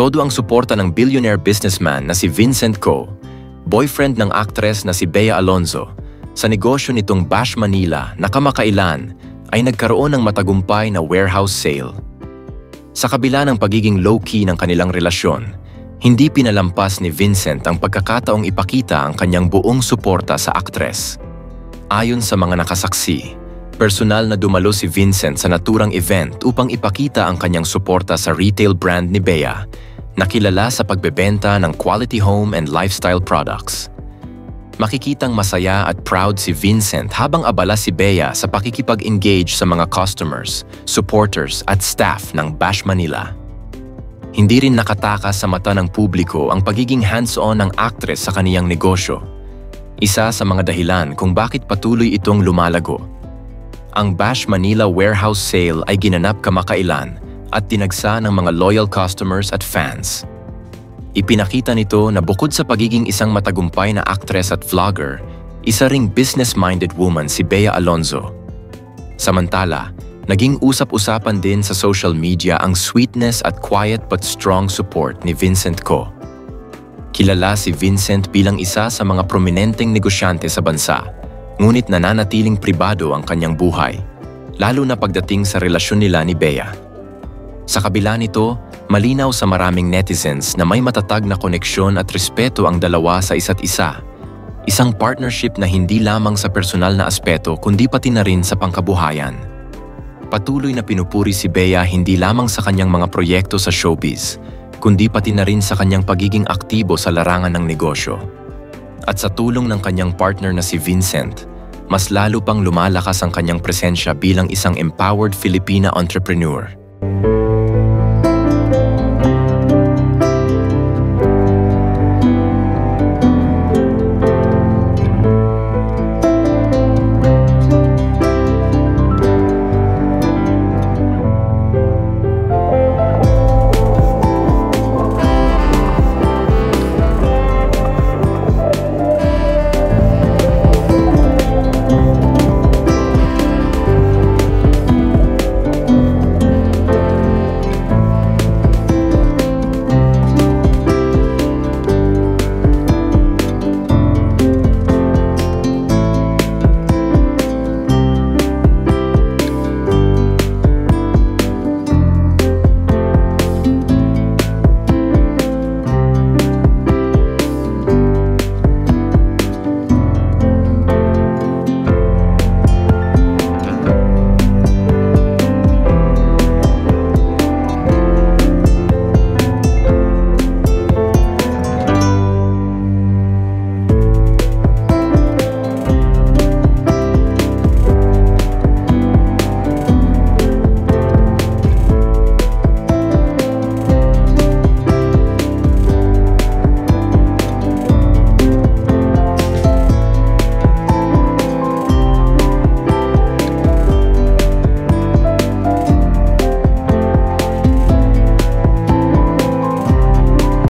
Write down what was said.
todo ang suporta ng billionaire businessman na si Vincent Co, boyfriend ng aktres na si Bea Alonzo, sa negosyo nitong Bash Manila na kamakailan ay nagkaroon ng matagumpay na warehouse sale. Sa kabila ng pagiging low-key ng kanilang relasyon, hindi pinalampas ni Vincent ang pagkakataong ipakita ang kanyang buong suporta sa aktres. Ayon sa mga nakasaksi, personal na dumalo si Vincent sa naturang event upang ipakita ang kanyang suporta sa retail brand ni Bea, na kilala sa pagbebenta ng quality home and lifestyle products. Makikitang masaya at proud si Vincent habang abala si Bea sa pakikipag-engage sa mga customers, supporters at staff ng Bash Manila. Hindi rin nakatakas sa mata ng publiko ang pagiging hands-on ng aktres sa kaniyang negosyo. Isa sa mga dahilan kung bakit patuloy itong lumalago. Ang Bash Manila warehouse sale ay ginanap kamakailan at tinagsa ng mga loyal customers at fans. Ipinakita nito na bukod sa pagiging isang matagumpay na aktres at vlogger, isa ring business-minded woman si Bea Alonzo. Samantala, naging usap-usapan din sa social media ang sweetness at quiet but strong support ni Vincent Co. Kilala si Vincent bilang isa sa mga prominenteng negosyante sa bansa, ngunit nananatiling pribado ang kanyang buhay, lalo na pagdating sa relasyon nila ni Bea. Sa kabila nito, malinaw sa maraming netizens na may matatag na koneksyon at respeto ang dalawa sa isa't isa. Isang partnership na hindi lamang sa personal na aspeto kundi pati na rin sa pangkabuhayan. Patuloy na pinupuri si Bea hindi lamang sa kanyang mga proyekto sa showbiz, kundi pati na rin sa kanyang pagiging aktibo sa larangan ng negosyo. At sa tulong ng kanyang partner na si Vincent, mas lalo pang lumalakas ang kanyang presensya bilang isang empowered Filipina entrepreneur.